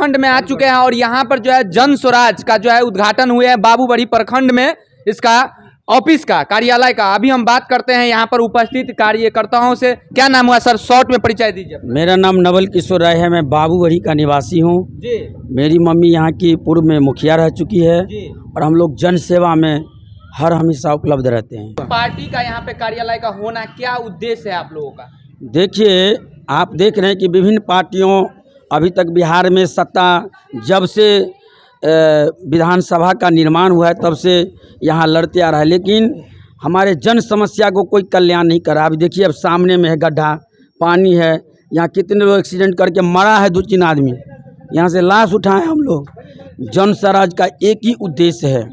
प्रखंड में आ चुके हैं और यहाँ पर जो है जन स्वराज का जो है उद्घाटन हुए हैं बाबूबड़ी प्रखंड में, इसका ऑफिस का, कार्यालय का। अभी हम बात करते हैं यहाँ पर उपस्थित कार्यकर्ताओं से। क्या नाम हुआ सर, शॉर्ट में परिचय दीजिए। मेरा नाम नवल किशोर राय है, मैं बाबूबड़ी का निवासी हूँ जी। मेरी मम्मी यहाँ की पूर्व में मुखिया रह चुकी है जी। और हम लोग जन सेवा में हर हमेशा उपलब्ध रहते हैं। पार्टी का यहाँ पे कार्यालय का होना क्या उद्देश्य है आप लोगों का? देखिए, आप देख रहे हैं कि विभिन्न पार्टियों अभी तक बिहार में सत्ता, जब से विधानसभा का निर्माण हुआ है तब से यहाँ लड़ते आ रहा है, लेकिन हमारे जन समस्या को कोई कल्याण नहीं कर रहा। अभी देखिए, अब सामने में है गड्ढा, पानी है, यहाँ कितने लोग एक्सीडेंट करके मरा है, 2-3 आदमी यहाँ से लाश उठाए हम लोग। जन स्वराज का एक ही उद्देश्य है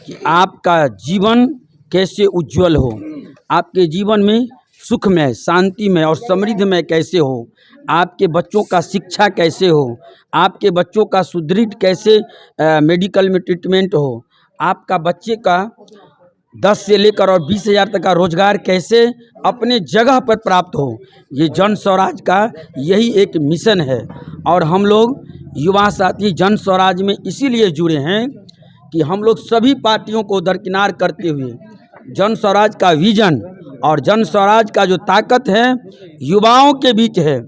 कि आपका जीवन कैसे उज्जवल हो, आपके जीवन में सुखमय, शांतिमय और समृद्धमय कैसे हो, आपके बच्चों का शिक्षा कैसे हो, आपके बच्चों का सुदृढ़ कैसे मेडिकल में ट्रीटमेंट हो, आपका बच्चे का 10 से लेकर और 20,000 तक का रोजगार कैसे अपने जगह पर प्राप्त हो। ये जन स्वराज का यही एक मिशन है। और हम लोग युवा साथी जन स्वराज में इसीलिए जुड़े हैं कि हम लोग सभी पार्टियों को दरकिनार करते हुए जन स्वराज का विजन और जन स्वराज का जो ताकत है युवाओं के बीच है।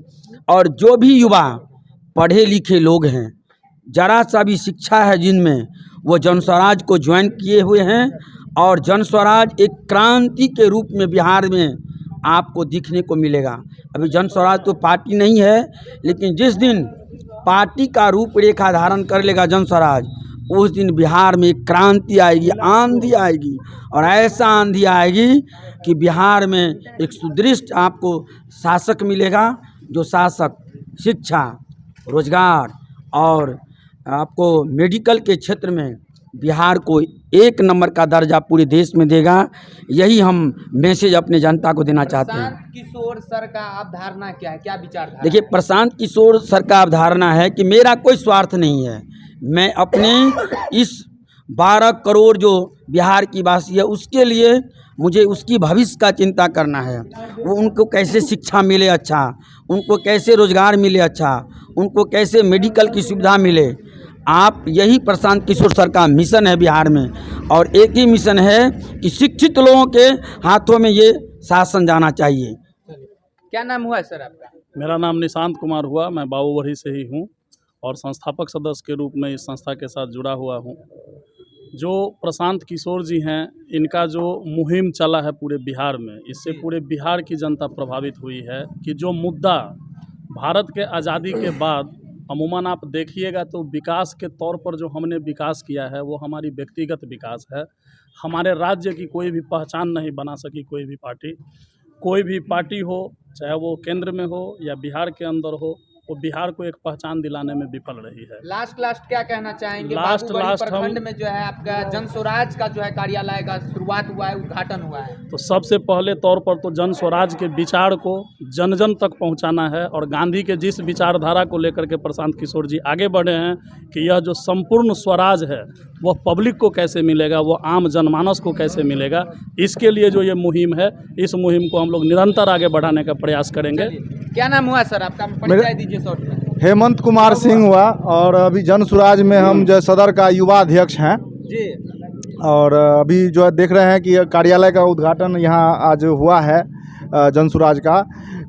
और जो भी युवा पढ़े लिखे लोग हैं, जरा सा भी शिक्षा है जिनमें, वो जन स्वराज को ज्वाइन किए हुए हैं। और जन स्वराज एक क्रांति के रूप में बिहार में आपको दिखने को मिलेगा। अभी जन स्वराज तो पार्टी नहीं है, लेकिन जिस दिन पार्टी का रूपरेखा धारण कर लेगा जन स्वराज, उस दिन बिहार में एक क्रांति आएगी, आंधी आएगी। और ऐसा आंधी आएगी कि बिहार में एक सुदृढ़ आपको शासक मिलेगा, जो शासक शिक्षा, रोजगार और आपको मेडिकल के क्षेत्र में बिहार को 1 नंबर का दर्जा पूरे देश में देगा। यही हम मैसेज अपने जनता को देना चाहते हैं। प्रशांत किशोर सर का अवधारणा क्या है, क्या विचारधारा? देखिए, प्रशांत किशोर सर का अवधारणा है कि मेरा कोई स्वार्थ नहीं है, मैं अपने इस 12 करोड़ जो बिहार की वासी है उसके लिए मुझे उसकी भविष्य का चिंता करना है। वो उनको कैसे शिक्षा मिले अच्छा, उनको कैसे रोजगार मिले अच्छा, उनको कैसे मेडिकल की सुविधा मिले। आप यही प्रशांत किशोर सर का मिशन है बिहार में। और एक ही मिशन है कि शिक्षित लोगों के हाथों में ये शासन जाना चाहिए। क्या नाम हुआ है सर आपका? मेरा नाम निशांत कुमार हुआ, मैं बाबूबड़ी से ही हूँ और संस्थापक सदस्य के रूप में इस संस्था के साथ जुड़ा हुआ हूँ। जो प्रशांत किशोर जी हैं, इनका जो मुहिम चला है पूरे बिहार में, इससे पूरे बिहार की जनता प्रभावित हुई है कि जो मुद्दा भारत के आज़ादी के बाद अमूमन आप देखिएगा तो विकास के तौर पर जो हमने विकास किया है वो हमारी व्यक्तिगत विकास है। हमारे राज्य की कोई भी पहचान नहीं बना सकी कोई भी पार्टी हो, चाहे वो केंद्र में हो या बिहार के अंदर हो, वो बिहार को एक पहचान दिलाने में विफल रही है। लास्ट क्या कहना चाहेंगे? लास्ट प्रखंड में जो है आपका जन स्वराज का जो है कार्यालय का शुरुआत हुआ है, उद्घाटन हुआ है, तो सबसे पहले तौर पर तो जन स्वराज के विचार को जन जन तक पहुंचाना है। और गांधी के जिस विचारधारा को लेकर के प्रशांत किशोर जी आगे बढ़े हैं कि यह जो संपूर्ण स्वराज है वह पब्लिक को कैसे मिलेगा, वो आम जनमानस को कैसे मिलेगा, इसके लिए जो ये मुहिम है, इस मुहिम को हम लोग निरंतर आगे बढ़ाने का प्रयास करेंगे। क्या नाम हुआ सर आपका, परिचय दीजिए शॉर्ट में। हेमंत कुमार सिंह हुआ और अभी जन स्वराज में हम जो सदर का युवा अध्यक्ष हैं जी। और अभी जो है देख रहे हैं कि कार्यालय का उद्घाटन यहाँ आज हुआ है जन स्वराज का।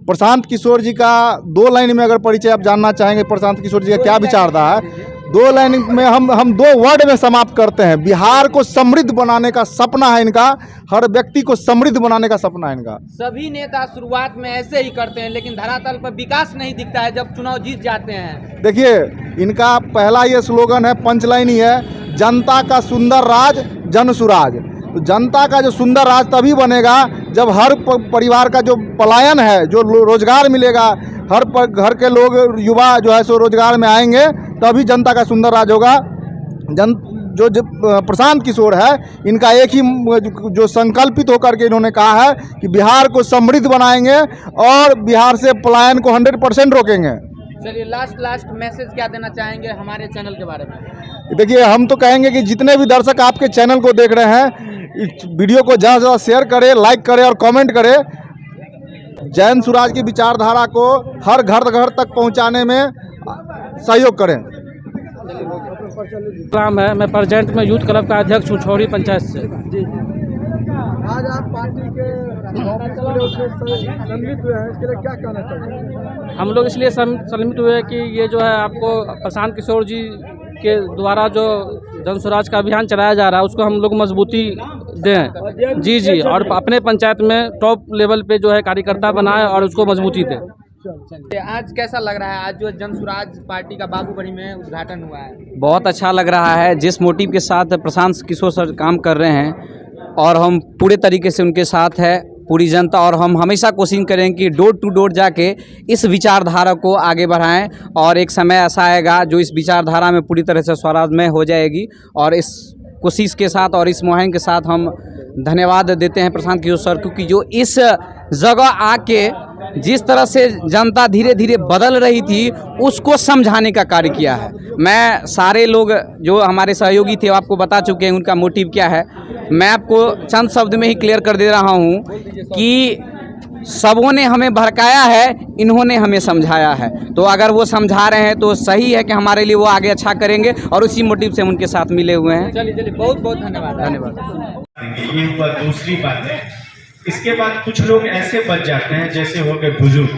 प्रशांत किशोर जी का 2 लाइन में अगर परिचय आप जानना चाहेंगे, प्रशांत किशोर जी का क्या विचारधारा है, 2 लाइन में हम 2 वर्ड में समाप्त करते हैं। बिहार को समृद्ध बनाने का सपना है इनका, हर व्यक्ति को समृद्ध बनाने का सपना है इनका। सभी नेता शुरुआत में ऐसे ही करते हैं, लेकिन धरातल पर विकास नहीं दिखता है जब चुनाव जीत जाते हैं। देखिए, इनका पहला ये स्लोगन है, पंचलाइन ही है, जनता का सुंदर राज जन स्वराज। तो जनता का जो सुंदर राज तभी बनेगा जब हर परिवार का जो पलायन है, जो रोजगार मिलेगा, हर घर के लोग युवा जो है सो रोजगार में आएंगे, तभी जनता का सुंदर राज होगा। जो प्रशांत किशोर है, इनका एक ही जो संकल्पित होकर के इन्होंने कहा है कि बिहार को समृद्ध बनाएंगे और बिहार से पलायन को 100% रोकेंगे। चलिए, लास्ट मैसेज क्या देना चाहेंगे हमारे चैनल के बारे में? देखिए, हम तो कहेंगे कि जितने भी दर्शक आपके चैनल को देख रहे हैं, इस वीडियो को ज़्यादा से ज़्यादा शेयर करें, लाइक करें और कमेंट करें। जन स्वराज की विचारधारा को हर घर तक पहुंचाने में सहयोग करें। नाम है, मैं प्रेजेंट में यूथ क्लब का अध्यक्ष हूँ छोड़ी पंचायत से। आज आप पार्टी के सम्मिलित हुए हैं, इसके लिए क्या कहना चाहिए? हम लोग इसलिए सम्मिलित हुए कि ये जो है आपको प्रशांत किशोर जी के द्वारा जो जन स्वराज का अभियान चलाया जा रहा है उसको हम लोग मजबूती दें। जी और अपने पंचायत में टॉप लेवल पे जो है कार्यकर्ता बनाएं और उसको मजबूती दें। आज कैसा लग रहा है? आज जो जन स्वराज पार्टी का बाबूबड़ी में उद्घाटन हुआ है, बहुत अच्छा लग रहा है। जिस मोटिव के साथ प्रशांत किशोर सर काम कर रहे हैं और हम पूरे तरीके से उनके साथ है पूरी जनता, और हम हमेशा कोशिश करें कि डोर टू डोर जाके इस विचारधारा को आगे बढ़ाएं और एक समय ऐसा आएगा जो इस विचारधारा में पूरी तरह से स्वराजमय हो जाएगी। और इस कोशिश के साथ और इस मुहिम के साथ हम धन्यवाद देते हैं प्रशांत किशोर सर, क्योंकि जो इस जगह आके जिस तरह से जनता धीरे धीरे बदल रही थी उसको समझाने का कार्य किया है। मैं सारे लोग जो हमारे सहयोगी थे आपको बता चुके हैं उनका मोटिव क्या है। मैं आपको चंद शब्द में ही क्लियर कर दे रहा हूँ कि सबों ने हमें भड़काया है, इन्होंने हमें समझाया है। तो अगर वो समझा रहे हैं तो सही है कि हमारे लिए वो आगे अच्छा करेंगे, और उसी मोटिव से हम उनके साथ मिले हुए हैं। चलिए बहुत बहुत धन्यवाद। ये हुआ दूसरी बात है। इसके बाद कुछ लोग ऐसे बच जाते हैं जैसे हो गए बुजुर्ग।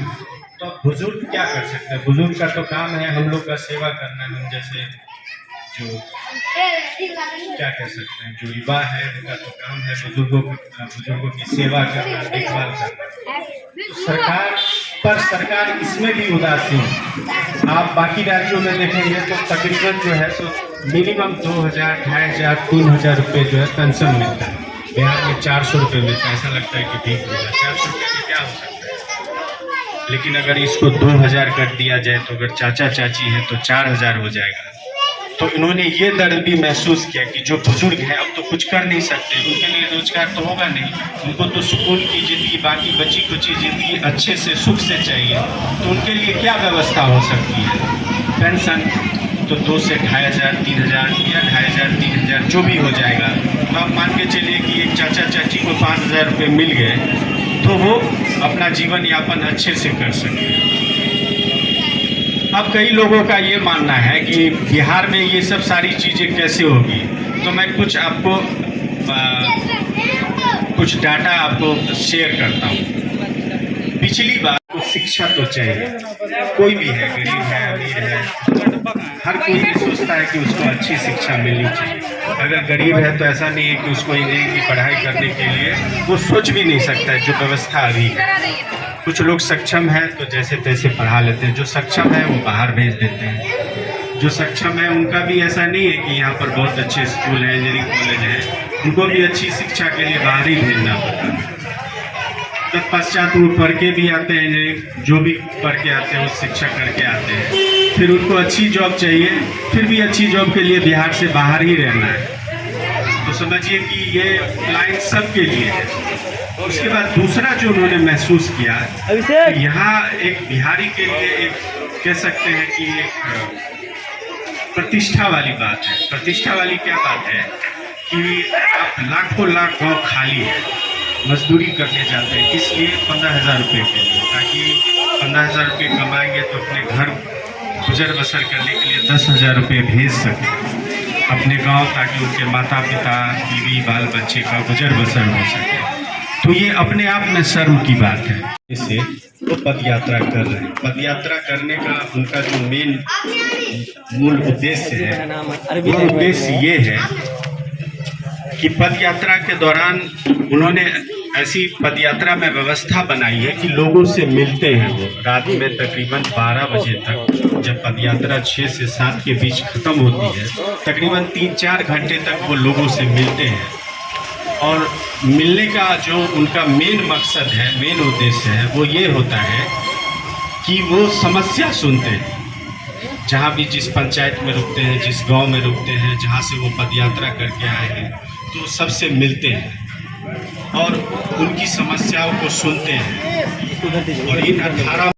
तो बुजुर्ग क्या कर सकते हैं? बुजुर्ग का तो काम है हम लोग का सेवा करना। हम जैसे जो क्या कह सकते हैं, जो युवा है उनका तो काम है बुजुर्गों की सेवा करना, देखभाल करना। तो सरकार इसमें भी उदासीन। आप बाकी राज्यों में देखेंगे तो तकरीबन जो है सो मिनिमम 2000, 2500, 3000 रुपये जो है पेंशन मिलता है। बिहार में 400 रुपये मिलता है। ऐसा लगता है कि ठीक होगा, 400 रुपये में क्या हो सकता है। लेकिन अगर इसको 2000 कर दिया जाए तो अगर चाचा चाची हैं तो 4000 हो जाएगा। तो इन्होंने ये दर्द भी महसूस किया कि जो बुजुर्ग हैं अब तो कुछ कर नहीं सकते, उनके लिए रोजगार तो होगा नहीं, उनको तो सुकून की ज़िंदगी, बाकी बची कुची ज़िंदगी अच्छे से सुख से चाहिए। तो उनके लिए क्या व्यवस्था हो सकती है? पेंशन तो 2 से 2500, 3000 या 2500, 3000 जो भी हो जाएगा। तो आप मान के चलिए कि एक चाचा चाची को 5000 रुपये मिल गए तो वो अपना जीवन यापन अच्छे से कर सके। अब कई लोगों का ये मानना है कि बिहार में ये सब सारी चीज़ें कैसे होगी। तो मैं कुछ डाटा आपको शेयर करता हूँ। पिछली बार को शिक्षा तो चाहिए, कोई भी है, गरीब है, अमीर है, हर कोई ये सोचता है कि उसको अच्छी शिक्षा मिलनी चाहिए। अगर गरीब है तो ऐसा नहीं है कि उसको इंजीनियरिंग की पढ़ाई करने के लिए वो सोच भी नहीं सकता है, जो व्यवस्था अभी है। कुछ लोग सक्षम हैं तो जैसे तैसे पढ़ा लेते हैं, जो सक्षम है वो बाहर भेज देते हैं। जो सक्षम है उनका भी ऐसा नहीं है कि यहाँ पर बहुत अच्छे स्कूल हैं, इंजीनियरिंग कॉलेज हैं, उनको भी अच्छी शिक्षा के लिए बाहर ही भेजना पड़ता है। तत्पश्चात वो पढ़ के भी आते हैं, जो भी पढ़ के आते हैं वो शिक्षा करके आते हैं। फिर उनको अच्छी जॉब चाहिए, फिर भी अच्छी जॉब के लिए बिहार से बाहर ही रहना है। तो समझिए कि ये लाइन सबके लिए है। उसके बाद दूसरा जो उन्होंने महसूस किया, यहाँ एक बिहारी के लिए एक कह सकते हैं कि एक प्रतिष्ठा वाली बात है। प्रतिष्ठा वाली क्या बात है कि आप लाखों लाख गाँव खाली है, मजदूरी करने जाते हैं, इसलिए 15,000 रुपये के लिए, ताकि 15,000 रुपये कमाएंगे तो अपने घर गुजर बसर करने के लिए 10,000 रुपये भेज सकें अपने गांव, ताकि उनके माता पिता, बीवी, बाल बच्चे का गुजर बसर हो सके। तो ये अपने आप में शर्म की बात है। इसे वो पद यात्रा कर रहे हैं। पद यात्रा करने का उनका जो मूल उद्देश्य है, वो उद्देश्य ये है कि पद यात्रा के दौरान उन्होंने ऐसी पदयात्रा में व्यवस्था बनाई है कि लोगों से मिलते हैं। वो रात में तकरीबन 12 बजे तक, जब पदयात्रा 6 से 7 के बीच ख़त्म होती है, तकरीबन 3-4 घंटे तक वो लोगों से मिलते हैं। और मिलने का जो उनका मेन मकसद है, मेन उद्देश्य है, वो ये होता है कि वो समस्या सुनते हैं। जहाँ भी जिस पंचायत में रुकते हैं, जिस गांव में रुकते हैं, जहाँ से वो पदयात्रा करके आए हैं, तो सबसे मिलते हैं और उनकी समस्याओं को सुनते हैं। और इन 18